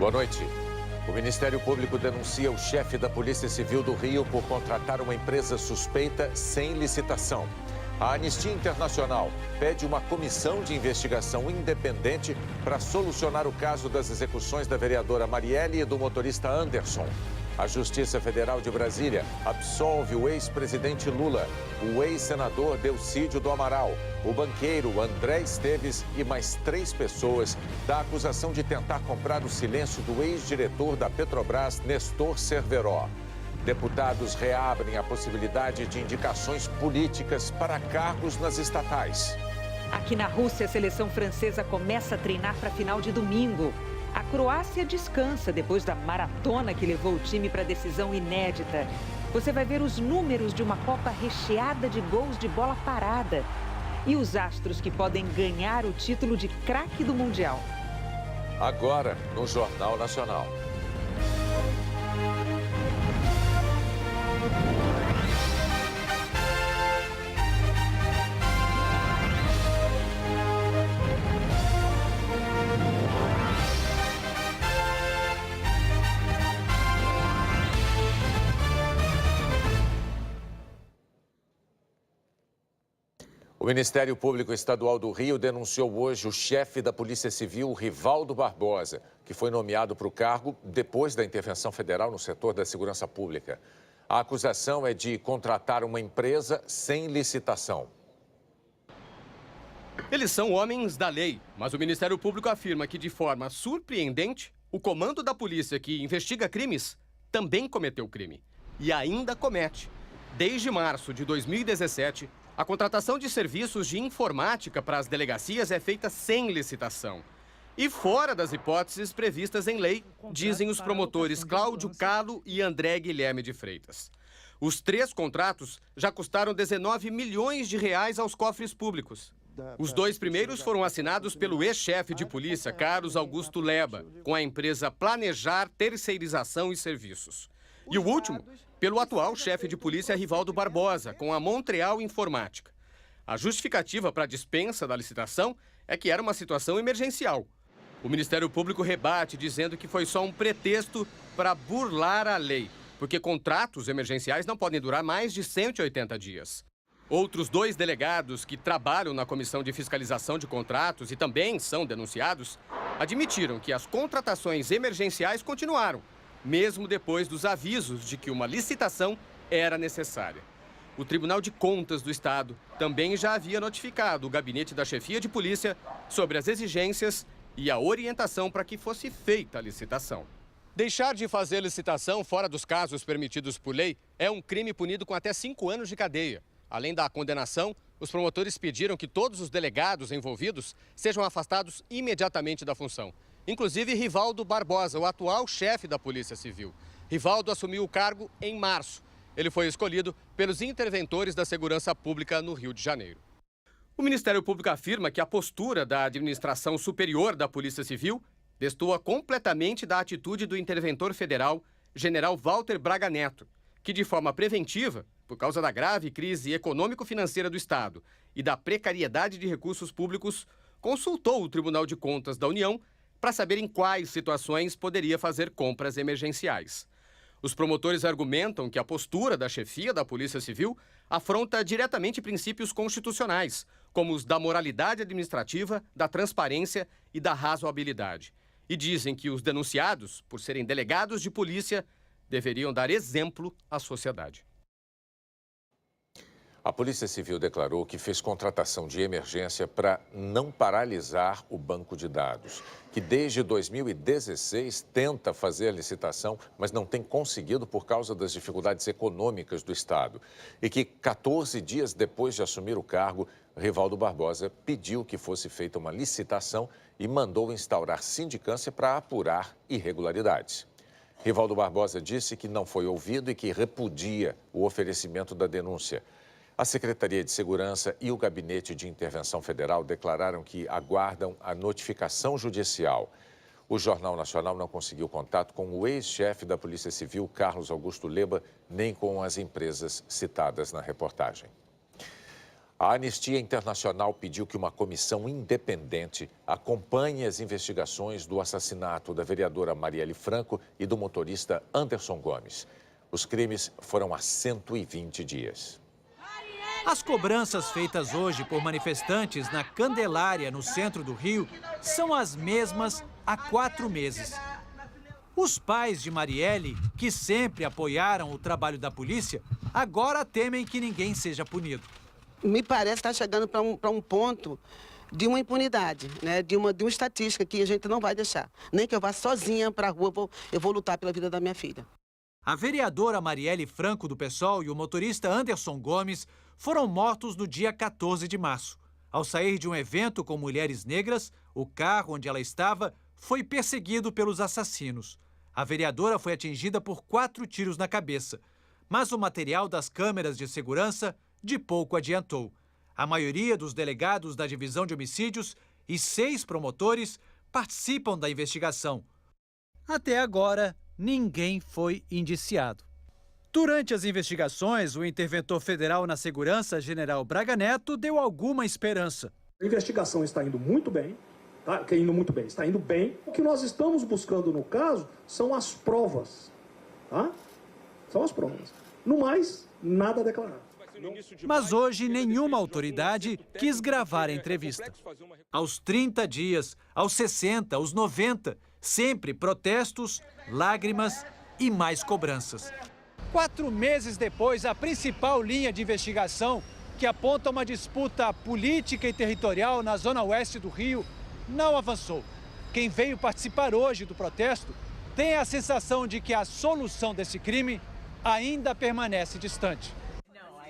Boa noite. O Ministério Público denuncia o chefe da Polícia Civil do Rio por contratar uma empresa suspeita sem licitação. A Anistia Internacional pede uma comissão de investigação independente para solucionar o caso das execuções da vereadora Marielle e do motorista Anderson. A Justiça Federal de Brasília absolve o ex-presidente Lula, o ex-senador Delcídio do Amaral, o banqueiro André Esteves e mais 3 pessoas da acusação de tentar comprar o silêncio do ex-diretor da Petrobras, Nestor Cerveró. Deputados reabrem a possibilidade de indicações políticas para cargos nas estatais. Aqui na Rússia, a seleção francesa começa a treinar para a final de domingo. A Croácia descansa depois da maratona que levou o time para a decisão inédita. Você vai ver os números de uma Copa recheada de gols de bola parada. E os astros que podem ganhar o título de craque do Mundial. Agora, no Jornal Nacional. O Ministério Público Estadual do Rio denunciou hoje o chefe da Polícia Civil, Rivaldo Barbosa, que foi nomeado para o cargo depois da intervenção federal no setor da segurança pública. A acusação é de contratar uma empresa sem licitação. Eles são homens da lei, mas o Ministério Público afirma que, de forma surpreendente, o comando da polícia que investiga crimes também cometeu crime. E ainda comete. Desde março de 2017, a contratação de serviços de informática para as delegacias é feita sem licitação. E fora das hipóteses previstas em lei, dizem os promotores Cláudio Calo e André Guilherme de Freitas. Os 3 contratos já custaram 19 milhões de reais aos cofres públicos. Os 2 primeiros foram assinados pelo ex-chefe de polícia, Carlos Augusto Leba, com a empresa Planejar Terceirização e Serviços. E o último, pelo atual chefe de polícia, Rivaldo Barbosa, com a Montreal Informática. A justificativa para a dispensa da licitação é que era uma situação emergencial. O Ministério Público rebate, dizendo que foi só um pretexto para burlar a lei, porque contratos emergenciais não podem durar mais de 180 dias. Outros 2 delegados que trabalham na Comissão de Fiscalização de Contratos e também são denunciados, admitiram que as contratações emergenciais continuaram, mesmo depois dos avisos de que uma licitação era necessária. O Tribunal de Contas do Estado também já havia notificado o gabinete da chefia de polícia sobre as exigências e a orientação para que fosse feita a licitação. Deixar de fazer licitação fora dos casos permitidos por lei é um crime punido com até 5 anos de cadeia. Além da condenação, os promotores pediram que todos os delegados envolvidos sejam afastados imediatamente da função. Inclusive Rivaldo Barbosa, o atual chefe da Polícia Civil. Rivaldo assumiu o cargo em março. Ele foi escolhido pelos interventores da segurança pública no Rio de Janeiro. O Ministério Público afirma que a postura da administração superior da Polícia Civil destoa completamente da atitude do interventor federal, general Walter Braga Neto, que de forma preventiva, por causa da grave crise econômico-financeira do Estado e da precariedade de recursos públicos, consultou o Tribunal de Contas da União para saber em quais situações poderia fazer compras emergenciais. Os promotores argumentam que a postura da chefia da Polícia Civil afronta diretamente princípios constitucionais, como os da moralidade administrativa, da transparência e da razoabilidade. E dizem que os denunciados, por serem delegados de polícia, deveriam dar exemplo à sociedade. A Polícia Civil declarou que fez contratação de emergência para não paralisar o banco de dados, que desde 2016 tenta fazer a licitação, mas não tem conseguido por causa das dificuldades econômicas do Estado. E que 14 dias depois de assumir o cargo, Rivaldo Barbosa pediu que fosse feita uma licitação e mandou instaurar sindicância para apurar irregularidades. Rivaldo Barbosa disse que não foi ouvido e que repudia o oferecimento da denúncia. A Secretaria de Segurança e o Gabinete de Intervenção Federal declararam que aguardam a notificação judicial. O Jornal Nacional não conseguiu contato com o ex-chefe da Polícia Civil, Carlos Augusto Leba, nem com as empresas citadas na reportagem. A Anistia Internacional pediu que uma comissão independente acompanhe as investigações do assassinato da vereadora Marielle Franco e do motorista Anderson Gomes. Os crimes foram há 120 dias. As cobranças feitas hoje por manifestantes na Candelária, no centro do Rio, são as mesmas há 4 meses. Os pais de Marielle, que sempre apoiaram o trabalho da polícia, agora temem que ninguém seja punido. Me parece que está chegando para um ponto de uma impunidade, né? de uma estatística que a gente não vai deixar. Nem que eu vá sozinha para a rua, eu vou lutar pela vida da minha filha. A vereadora Marielle Franco, do PSOL, e o motorista Anderson Gomes foram mortos no dia 14 de março. Ao sair de um evento com mulheres negras, o carro onde ela estava foi perseguido pelos assassinos. A vereadora foi atingida por 4 tiros na cabeça, mas o material das câmeras de segurança de pouco adiantou. A maioria dos delegados da Divisão de Homicídios e 6 promotores participam da investigação. Até agora, ninguém foi indiciado. Durante as investigações, o interventor federal na segurança, general Braga Neto, deu alguma esperança. A investigação está indo muito bem, está indo bem. O que nós estamos buscando no caso são as provas, tá? São as provas. No mais, nada a declarar. Mas hoje nenhuma autoridade quis gravar a entrevista. Aos 30 dias, aos 60, aos 90, sempre protestos, lágrimas e mais cobranças. 4 meses depois, a principal linha de investigação, que aponta uma disputa política e territorial na zona oeste do Rio, não avançou. Quem veio participar hoje do protesto tem a sensação de que a solução desse crime ainda permanece distante.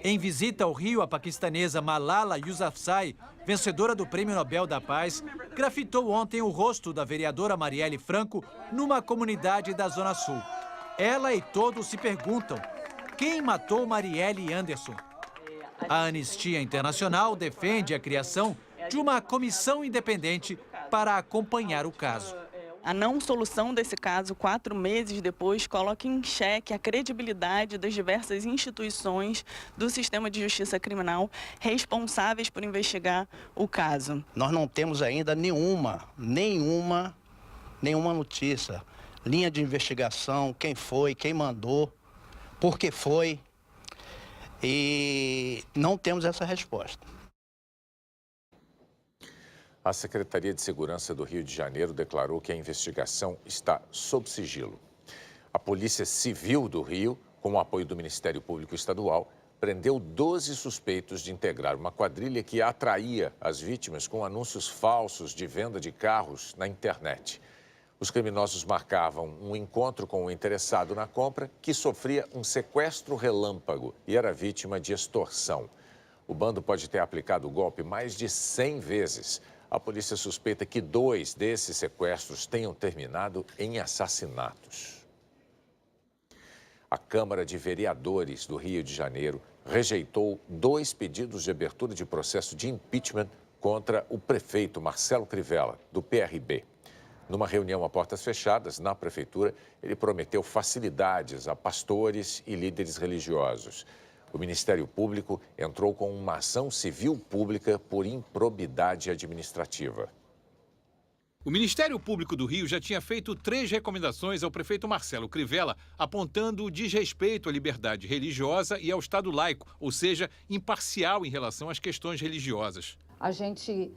Em visita ao Rio, a paquistanesa Malala Yousafzai, vencedora do Prêmio Nobel da Paz, grafitou ontem o rosto da vereadora Marielle Franco numa comunidade da Zona Sul. Ela e todos se perguntam: quem matou Marielle e Anderson? A Anistia Internacional defende a criação de uma comissão independente para acompanhar o caso. A não solução desse caso, 4 meses depois, coloca em xeque a credibilidade das diversas instituições do sistema de justiça criminal responsáveis por investigar o caso. Nós não temos ainda nenhuma notícia, linha de investigação, quem foi, quem mandou, por que foi, e não temos essa resposta. A Secretaria de Segurança do Rio de Janeiro declarou que a investigação está sob sigilo. A Polícia Civil do Rio, com o apoio do Ministério Público Estadual, prendeu 12 suspeitos de integrar uma quadrilha que atraía as vítimas com anúncios falsos de venda de carros na internet. Os criminosos marcavam um encontro com o interessado na compra, que sofria um sequestro relâmpago e era vítima de extorsão. O bando pode ter aplicado o golpe mais de 100 vezes. A polícia suspeita que 2 desses sequestros tenham terminado em assassinatos. A Câmara de Vereadores do Rio de Janeiro rejeitou 2 pedidos de abertura de processo de impeachment contra o prefeito Marcelo Crivella, do PRB. Numa reunião a portas fechadas na prefeitura, ele prometeu facilidades a pastores e líderes religiosos. O Ministério Público entrou com uma ação civil pública por improbidade administrativa. O Ministério Público do Rio já tinha feito 3 recomendações ao prefeito Marcelo Crivella, apontando o desrespeito à liberdade religiosa e ao Estado laico, ou seja, imparcial em relação às questões religiosas. A gente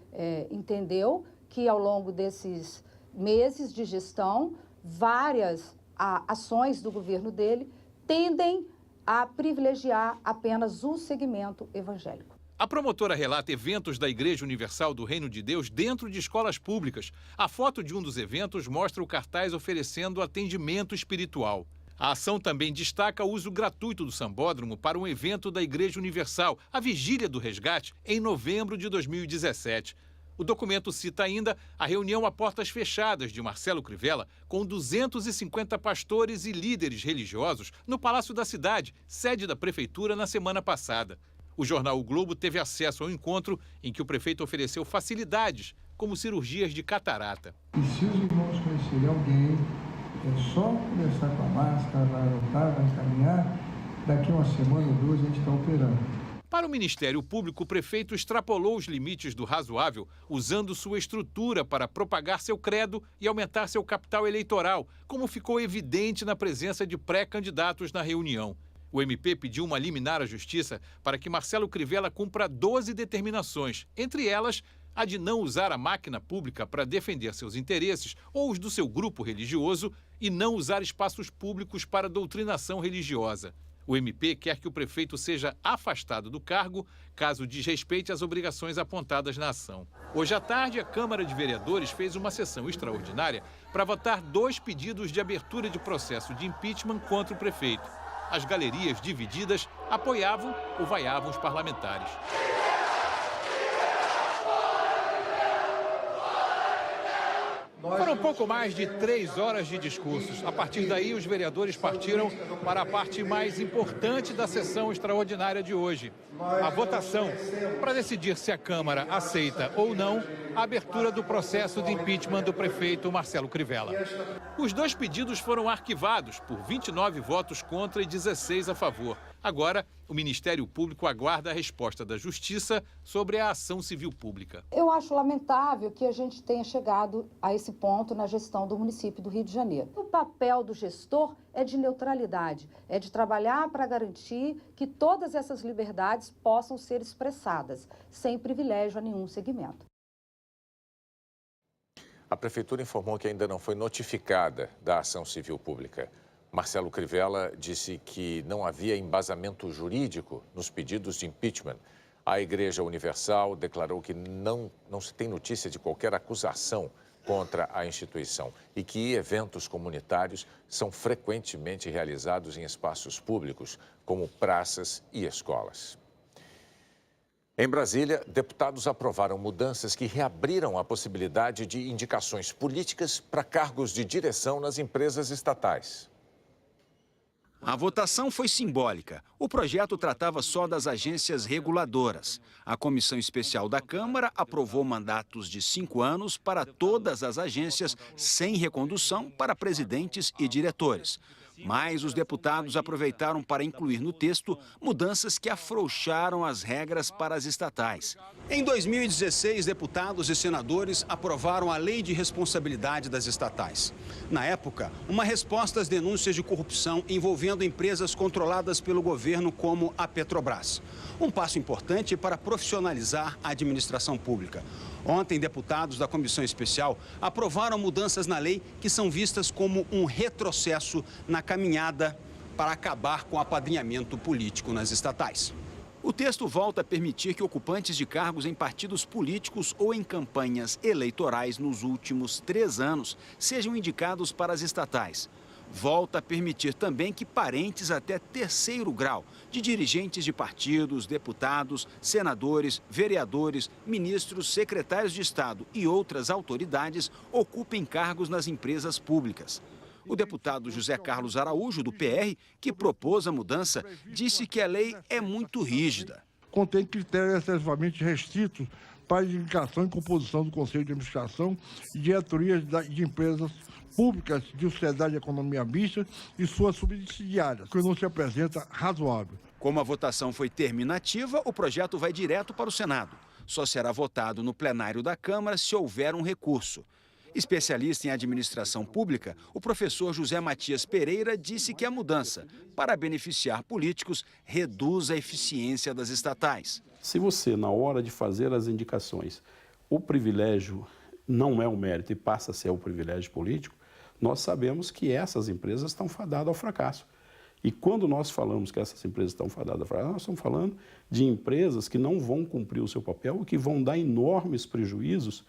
entendeu que ao longo desses meses de gestão, várias ações do governo dele tendem a privilegiar apenas o segmento evangélico. A promotora relata eventos da Igreja Universal do Reino de Deus dentro de escolas públicas. A foto de um dos eventos mostra o cartaz oferecendo atendimento espiritual. A ação também destaca o uso gratuito do sambódromo para um evento da Igreja Universal, a Vigília do Resgate, em novembro de 2017. O documento cita ainda a reunião a portas fechadas de Marcelo Crivella com 250 pastores e líderes religiosos no Palácio da Cidade, sede da Prefeitura, na semana passada. O jornal O Globo teve acesso ao encontro em que o prefeito ofereceu facilidades, como cirurgias de catarata. E se os irmãos conhecerem alguém, é só começar com a máscara, vai anotar, vai encaminhar, daqui 1 semana ou 2 a gente está operando. Para o Ministério Público, o prefeito extrapolou os limites do razoável, usando sua estrutura para propagar seu credo e aumentar seu capital eleitoral, como ficou evidente na presença de pré-candidatos na reunião. O MP pediu uma liminar à Justiça para que Marcelo Crivella cumpra 12 determinações, entre elas a de não usar a máquina pública para defender seus interesses ou os do seu grupo religioso e não usar espaços públicos para doutrinação religiosa. O MP quer que o prefeito seja afastado do cargo caso desrespeite as obrigações apontadas na ação. Hoje à tarde, a Câmara de Vereadores fez uma sessão extraordinária para votar 2 pedidos de abertura de processo de impeachment contra o prefeito. As galerias divididas apoiavam ou vaiavam os parlamentares. Foram pouco mais de 3 horas de discursos. A partir daí, os vereadores partiram para a parte mais importante da sessão extraordinária de hoje. A votação para decidir se a Câmara aceita ou não a abertura do processo de impeachment do prefeito Marcelo Crivella. Os 2 pedidos foram arquivados por 29 votos contra e 16 a favor. Agora, o Ministério Público aguarda a resposta da Justiça sobre a ação civil pública. Eu acho lamentável que a gente tenha chegado a esse ponto na gestão do município do Rio de Janeiro. O papel do gestor é de neutralidade, é de trabalhar para garantir que todas essas liberdades possam ser expressadas, sem privilégio a nenhum segmento. A Prefeitura informou que ainda não foi notificada da ação civil pública. Marcelo Crivella disse que não havia embasamento jurídico nos pedidos de impeachment. A Igreja Universal declarou que não se tem notícia de qualquer acusação contra a instituição e que eventos comunitários são frequentemente realizados em espaços públicos, como praças e escolas. Em Brasília, deputados aprovaram mudanças que reabriram a possibilidade de indicações políticas para cargos de direção nas empresas estatais. A votação foi simbólica. O projeto tratava só das agências reguladoras. A Comissão Especial da Câmara aprovou mandatos de 5 anos para todas as agências, sem recondução para presidentes e diretores. Mas os deputados aproveitaram para incluir no texto mudanças que afrouxaram as regras para as estatais. Em 2016, deputados e senadores aprovaram a Lei de Responsabilidade das Estatais. Na época, uma resposta às denúncias de corrupção envolvendo empresas controladas pelo governo como a Petrobras. Um passo importante para profissionalizar a administração pública. Ontem, deputados da Comissão Especial aprovaram mudanças na lei que são vistas como um retrocesso na caminhada para acabar com o apadrinhamento político nas estatais. O texto volta a permitir que ocupantes de cargos em partidos políticos ou em campanhas eleitorais nos últimos 3 anos sejam indicados para as estatais. Volta a permitir também que parentes até 3º grau de dirigentes de partidos, deputados, senadores, vereadores, ministros, secretários de Estado e outras autoridades ocupem cargos nas empresas públicas. O deputado José Carlos Araújo, do PR, que propôs a mudança, disse que a lei é muito rígida. Contém critérios excessivamente restritos para indicação e composição do Conselho de Administração e diretorias de empresas públicas de sociedade de economia mista e suas subsidiárias, que não se apresenta razoável. Como a votação foi terminativa, o projeto vai direto para o Senado. Só será votado no plenário da Câmara se houver um recurso. Especialista em administração pública, o professor José Matias Pereira disse que a mudança, para beneficiar políticos, reduz a eficiência das estatais. Se você, na hora de fazer as indicações, o privilégio não é um mérito e passa a ser o privilégio político, nós sabemos que essas empresas estão fadadas ao fracasso. E quando nós falamos que essas empresas estão fadadas ao fracasso, nós estamos falando de empresas que não vão cumprir o seu papel e que vão dar enormes prejuízos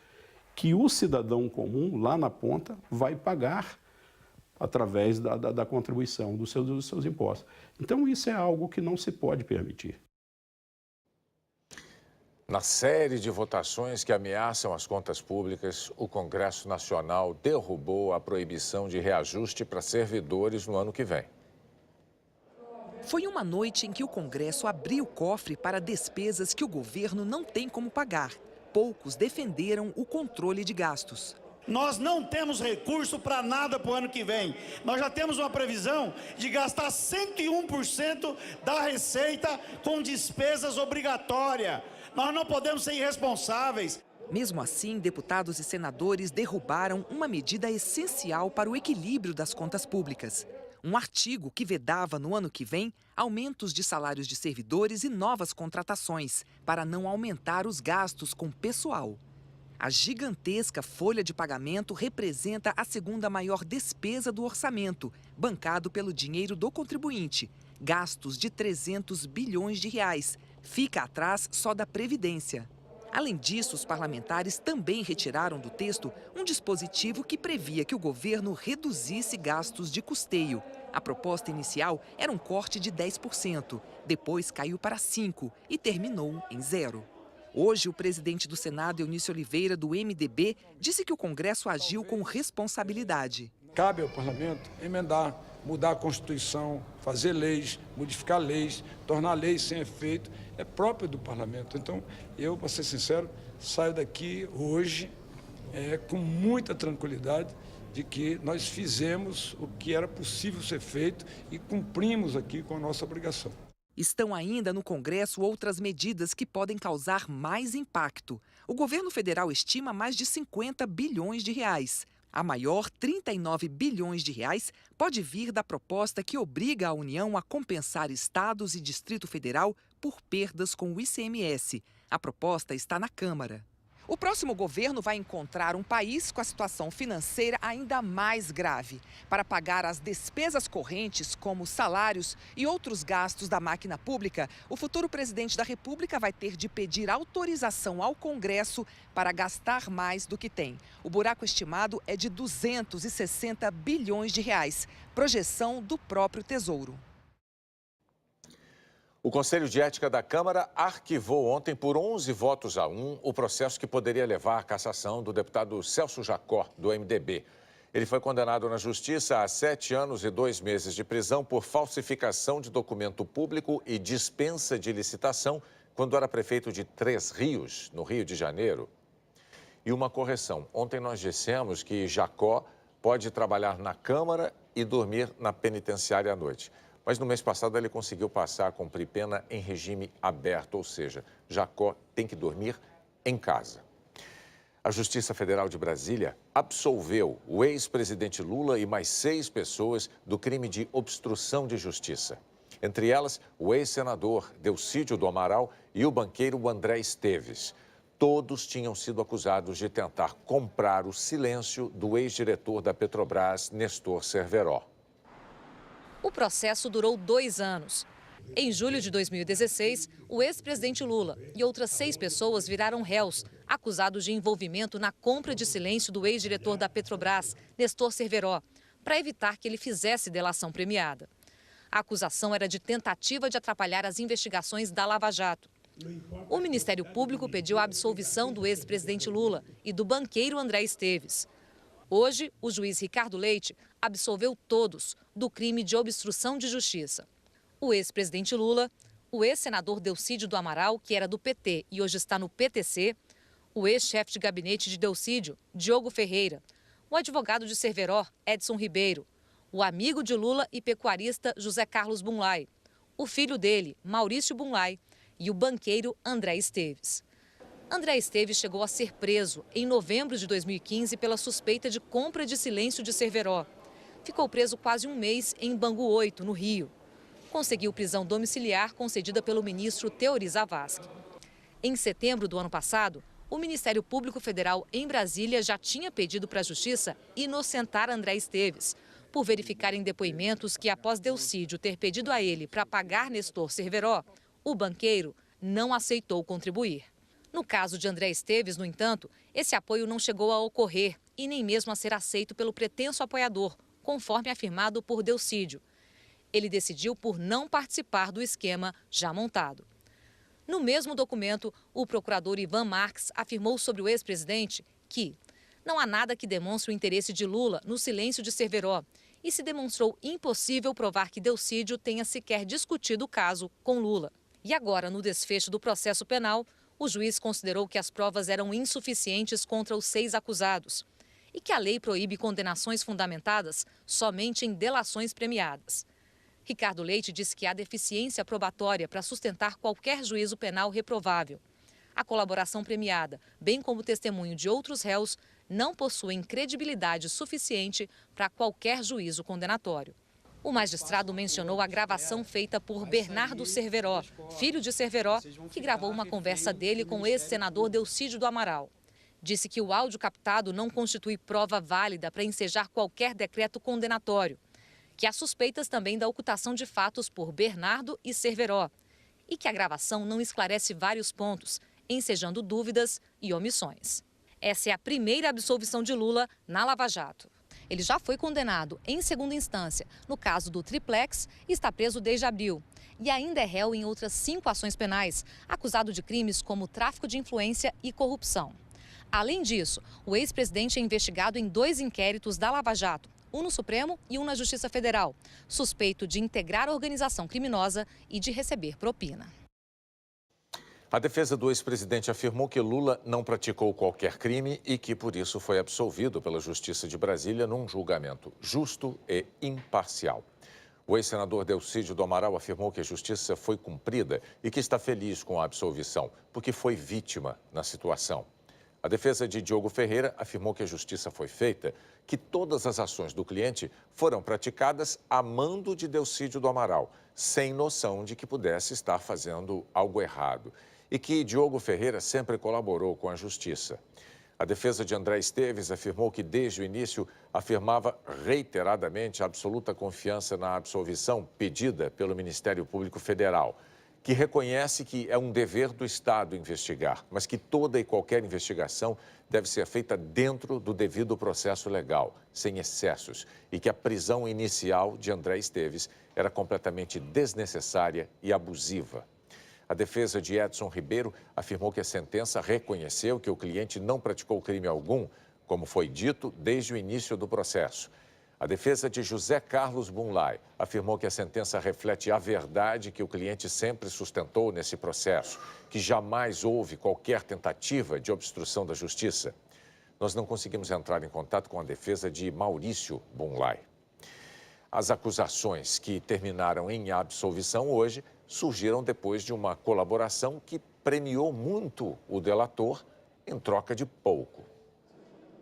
que o cidadão comum, lá na ponta, vai pagar através da contribuição dos seus impostos. Então, isso é algo que não se pode permitir. Na série de votações que ameaçam as contas públicas, o Congresso Nacional derrubou a proibição de reajuste para servidores no ano que vem. Foi uma noite em que o Congresso abriu o cofre para despesas que o governo não tem como pagar. Poucos defenderam o controle de gastos. Nós não temos recurso para nada para o ano que vem. Nós já temos uma previsão de gastar 101% da receita com despesas obrigatórias. Nós não podemos ser irresponsáveis. Mesmo assim, deputados e senadores derrubaram uma medida essencial para o equilíbrio das contas públicas. Um artigo que vedava no ano que vem aumentos de salários de servidores e novas contratações, para não aumentar os gastos com pessoal. A gigantesca folha de pagamento representa a segunda maior despesa do orçamento, bancado pelo dinheiro do contribuinte. Gastos de 300 bilhões de reais. Fica atrás só da Previdência. Além disso, os parlamentares também retiraram do texto um dispositivo que previa que o governo reduzisse gastos de custeio. A proposta inicial era um corte de 10%, depois caiu para 5% e terminou em 0%. Hoje, o presidente do Senado, Eunício Oliveira, do MDB, disse que o Congresso agiu com responsabilidade. Cabe ao parlamento emendar, mudar a Constituição, fazer leis, modificar leis, tornar leis sem efeito, é próprio do parlamento. Então, eu, para ser sincero, saio daqui hoje com muita tranquilidade de que nós fizemos o que era possível ser feito e cumprimos aqui com a nossa obrigação. Estão ainda no Congresso outras medidas que podem causar mais impacto. O governo federal estima mais de 50 bilhões de reais. A maior, 39 bilhões de reais, pode vir da proposta que obriga a União a compensar estados e Distrito Federal por perdas com o ICMS. A proposta está na Câmara. O próximo governo vai encontrar um país com a situação financeira ainda mais grave. Para pagar as despesas correntes, como salários e outros gastos da máquina pública, o futuro presidente da República vai ter de pedir autorização ao Congresso para gastar mais do que tem. O buraco estimado é de 260 bilhões de reais, projeção do próprio Tesouro. O Conselho de Ética da Câmara arquivou ontem por 11 votos a 1 o processo que poderia levar à cassação do deputado Celso Jacó, do MDB. Ele foi condenado na Justiça a 7 anos e 2 meses de prisão por falsificação de documento público e dispensa de licitação quando era prefeito de Três Rios, no Rio de Janeiro. E uma correção. Ontem nós dissemos que Jacó pode trabalhar na Câmara e dormir na penitenciária à noite. Mas no mês passado ele conseguiu passar a cumprir pena em regime aberto, ou seja, Jacó tem que dormir em casa. A Justiça Federal de Brasília absolveu o ex-presidente Lula e mais 6 pessoas do crime de obstrução de justiça. Entre elas, o ex-senador Delcídio do Amaral e o banqueiro André Esteves. Todos tinham sido acusados de tentar comprar o silêncio do ex-diretor da Petrobras, Nestor Cerveró. O processo durou 2 anos. Em julho de 2016, o ex-presidente Lula e outras 6 pessoas viraram réus, acusados de envolvimento na compra de silêncio do ex-diretor da Petrobras, Nestor Cerveró, para evitar que ele fizesse delação premiada. A acusação era de tentativa de atrapalhar as investigações da Lava Jato. O Ministério Público pediu a absolvição do ex-presidente Lula e do banqueiro André Esteves. Hoje, o juiz Ricardo Leite absolveu todos do crime de obstrução de justiça. O ex-presidente Lula, o ex-senador Delcídio do Amaral, que era do PT e hoje está no PTC, o ex-chefe de gabinete de Delcídio, Diogo Ferreira, o advogado de Cerveró, Edson Ribeiro, o amigo de Lula e pecuarista José Carlos Bunlai, o filho dele, Maurício Bunlai, e o banqueiro André Esteves. André Esteves chegou a ser preso em novembro de 2015 pela suspeita de compra de silêncio de Cerveró. Ficou preso quase um mês em Bangu 8, no Rio. Conseguiu prisão domiciliar concedida pelo ministro Teori Zavascki. Em setembro do ano passado, o Ministério Público Federal em Brasília já tinha pedido para a Justiça inocentar André Esteves, por verificar em depoimentos que, após Delcídio ter pedido a ele para pagar Nestor Cerveró, o banqueiro não aceitou contribuir. No caso de André Esteves, no entanto, esse apoio não chegou a ocorrer e nem mesmo a ser aceito pelo pretenso apoiador, conforme afirmado por Delcídio. Ele decidiu por não participar do esquema já montado. No mesmo documento, o procurador Ivan Marques afirmou sobre o ex-presidente que não há nada que demonstre o interesse de Lula no silêncio de Cerveró e se demonstrou impossível provar que Delcídio tenha sequer discutido o caso com Lula. E agora, no desfecho do processo penal, o juiz considerou que as provas eram insuficientes contra os 6 acusados e que a lei proíbe condenações fundamentadas somente em delações premiadas. Ricardo Leite disse que há deficiência probatória para sustentar qualquer juízo penal reprovável. A colaboração premiada, bem como o testemunho de outros réus, não possuem credibilidade suficiente para qualquer juízo condenatório. O magistrado mencionou a gravação feita por Bernardo Cerveró, filho de Cerveró, que gravou uma conversa dele com o ex-senador Delcídio do Amaral. Disse que o áudio captado não constitui prova válida para ensejar qualquer decreto condenatório, que há suspeitas também da ocultação de fatos por Bernardo e Cerveró e que a gravação não esclarece vários pontos, ensejando dúvidas e omissões. Essa é a primeira absolvição de Lula na Lava Jato. Ele já foi condenado em segunda instância no caso do Triplex e está preso desde abril. E ainda é réu em outras 5 ações penais, acusado de crimes como tráfico de influência e corrupção. Além disso, o ex-presidente é investigado em 2 inquéritos da Lava Jato, um no Supremo e um na Justiça Federal, suspeito de integrar a organização criminosa e de receber propina. A defesa do ex-presidente afirmou que Lula não praticou qualquer crime e que, por isso, foi absolvido pela Justiça de Brasília num julgamento justo e imparcial. O ex-senador Delcídio do Amaral afirmou que a justiça foi cumprida e que está feliz com a absolvição, porque foi vítima na situação. A defesa de Diogo Ferreira afirmou que a justiça foi feita, que todas as ações do cliente foram praticadas a mando de Delcídio do Amaral, sem noção de que pudesse estar fazendo algo errado, e que Diogo Ferreira sempre colaborou com a justiça. A defesa de André Esteves afirmou que, desde o início, afirmava reiteradamente a absoluta confiança na absolvição pedida pelo Ministério Público Federal, que reconhece que é um dever do Estado investigar, mas que toda e qualquer investigação deve ser feita dentro do devido processo legal, sem excessos, e que a prisão inicial de André Esteves era completamente desnecessária e abusiva. A defesa de Edson Ribeiro afirmou que a sentença reconheceu que o cliente não praticou crime algum, como foi dito desde o início do processo. A defesa de José Carlos Bunlai afirmou que a sentença reflete a verdade que o cliente sempre sustentou nesse processo, que jamais houve qualquer tentativa de obstrução da justiça. Nós não conseguimos entrar em contato com a defesa de Maurício Bunlai. As acusações que terminaram em absolvição hoje surgiram depois de uma colaboração que premiou muito o delator em troca de pouco.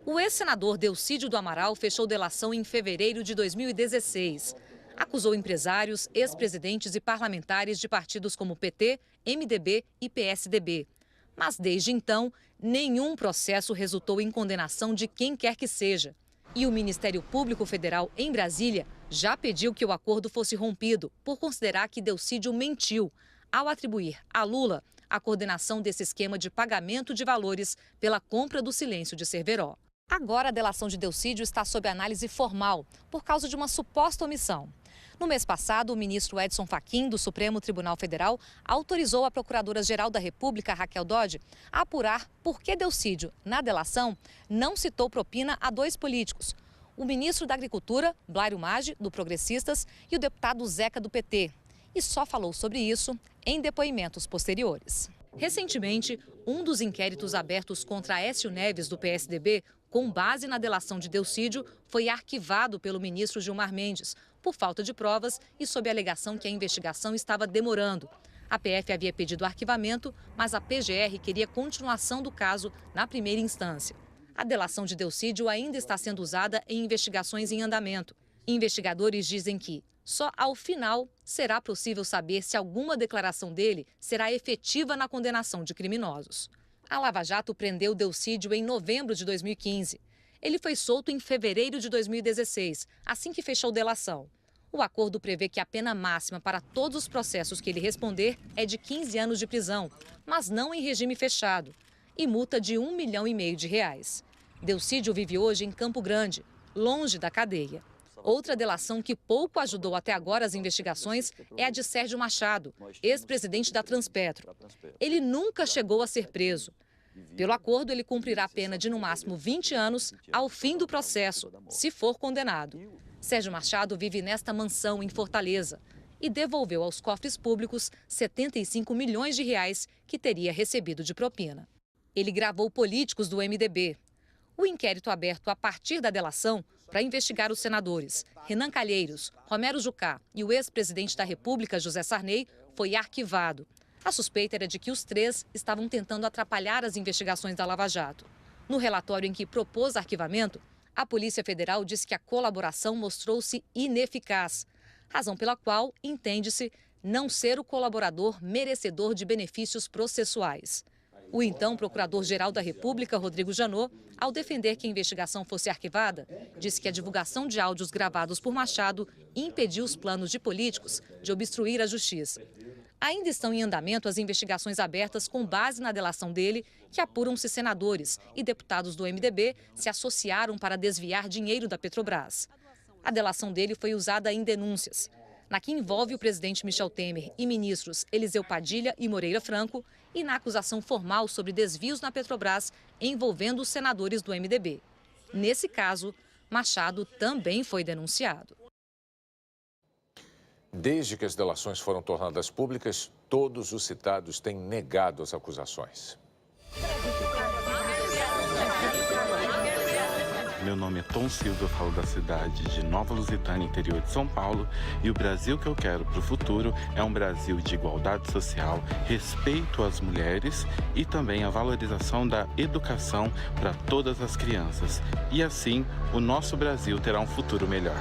O ex-senador Delcídio do Amaral fechou delação em fevereiro de 2016. Acusou empresários, ex-presidentes e parlamentares de partidos como PT, MDB e PSDB. Mas desde então, nenhum processo resultou em condenação de quem quer que seja. E o Ministério Público Federal em Brasília já pediu que o acordo fosse rompido por considerar que Delcídio mentiu ao atribuir a Lula a coordenação desse esquema de pagamento de valores pela compra do silêncio de Cerveró. Agora a delação de Delcídio está sob análise formal por causa de uma suposta omissão. No mês passado, o ministro Edson Fachin, do Supremo Tribunal Federal, autorizou a Procuradora-Geral da República, Raquel Dodge, a apurar por que Delcídio, na delação, não citou propina a 2 políticos, o ministro da Agricultura, Blário Maggi, do Progressistas, e o deputado Zeca, do PT. E só falou sobre isso em depoimentos posteriores. Recentemente, um dos inquéritos abertos contra Aécio Neves, do PSDB, com base na delação de Delcídio, foi arquivado pelo ministro Gilmar Mendes, por falta de provas e sob a alegação que a investigação estava demorando. A PF havia pedido arquivamento, mas a PGR queria continuação do caso na primeira instância. A delação de Delcídio ainda está sendo usada em investigações em andamento. Investigadores dizem que só ao final será possível saber se alguma declaração dele será efetiva na condenação de criminosos. A Lava Jato prendeu Delcídio em novembro de 2015. Ele foi solto em fevereiro de 2016, assim que fechou delação. O acordo prevê que a pena máxima para todos os processos que ele responder é de 15 anos de prisão, mas não em regime fechado, e multa de R$1,5 milhão. Delcídio vive hoje em Campo Grande, longe da cadeia. Outra delação que pouco ajudou até agora as investigações é a de Sérgio Machado, ex-presidente da Transpetro. Ele nunca chegou a ser preso. Pelo acordo, ele cumprirá a pena de no máximo 20 anos ao fim do processo, se for condenado. Sérgio Machado vive nesta mansão em Fortaleza e devolveu aos cofres públicos R$75 milhões que teria recebido de propina. Ele gravou políticos do MDB. O inquérito aberto a partir da delação para investigar os senadores Renan Calheiros, Romero Jucá e o ex-presidente da República, José Sarney, foi arquivado. A suspeita era de que os três estavam tentando atrapalhar as investigações da Lava Jato. No relatório em que propôs arquivamento, a Polícia Federal disse que a colaboração mostrou-se ineficaz, razão pela qual entende-se não ser o colaborador merecedor de benefícios processuais. O então Procurador-Geral da República, Rodrigo Janot, ao defender que a investigação fosse arquivada, disse que a divulgação de áudios gravados por Machado impediu os planos de políticos de obstruir a justiça. Ainda estão em andamento as investigações abertas com base na delação dele, que apuram se senadores e deputados do MDB se associaram para desviar dinheiro da Petrobras. A delação dele foi usada em denúncias. Na que envolve o presidente Michel Temer e ministros Eliseu Padilha e Moreira Franco, e na acusação formal sobre desvios na Petrobras envolvendo os senadores do MDB. Nesse caso, Machado também foi denunciado. Desde que as delações foram tornadas públicas, todos os citados têm negado as acusações. Meu nome é Tom Silva, eu falo da cidade de Nova Lusitânia, interior de São Paulo, e o Brasil que eu quero para o futuro é um Brasil de igualdade social, respeito às mulheres e também a valorização da educação para todas as crianças. E assim, o nosso Brasil terá um futuro melhor.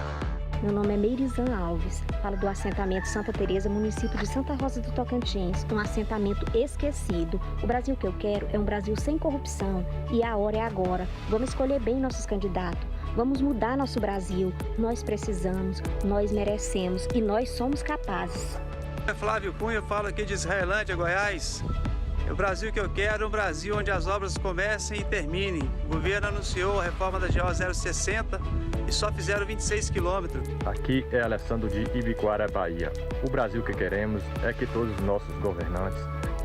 Meu nome é Meirizan Alves, falo do assentamento Santa Teresa, município de Santa Rosa do Tocantins, um assentamento esquecido. O Brasil que eu quero é um Brasil sem corrupção e a hora é agora. Vamos escolher bem nossos candidatos, vamos mudar nosso Brasil. Nós precisamos, nós merecemos e nós somos capazes. Flávio Cunha, eu falo aqui de Israelândia, Goiás. É o Brasil que eu quero, um Brasil onde as obras comecem e terminem. O governo anunciou a reforma da GO 060 e só fizeram 26 quilômetros. Aqui é Alessandro de Ibicoara, Bahia. O Brasil que queremos é que todos os nossos governantes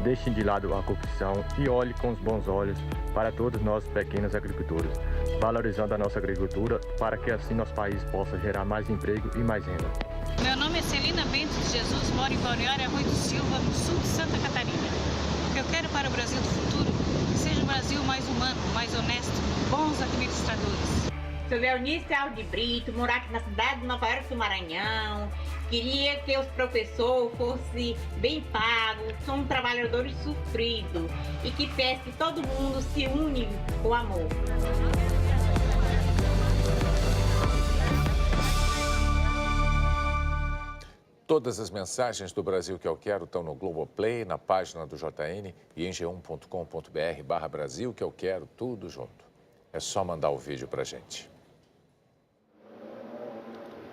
deixem de lado a corrupção e olhem com os bons olhos para todos nós pequenos agricultores, valorizando a nossa agricultura para que assim nosso país possa gerar mais emprego e mais renda. Meu nome é Celina Bento de Jesus, moro em Balneário Arroio do Silva, no sul de Santa Catarina. O que eu quero para o Brasil do futuro é que seja um Brasil mais humano, mais honesto, bons administradores. Sou Leonice Alves Brito, moro aqui na cidade de Nova Era do Maranhão. Queria que os professores fossem bem pagos, somos trabalhadores sofridos e que peço que todo mundo se une com amor. Todas as mensagens do Brasil que eu quero estão no Globoplay, na página do JN e em g1.com.br/Brasil que eu quero, tudo junto. É só mandar o vídeo pra gente.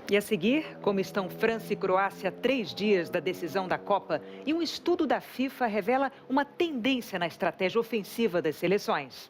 E a seguir, como estão França e Croácia a 3 dias da decisão da Copa, e um estudo da FIFA revela uma tendência na estratégia ofensiva das seleções.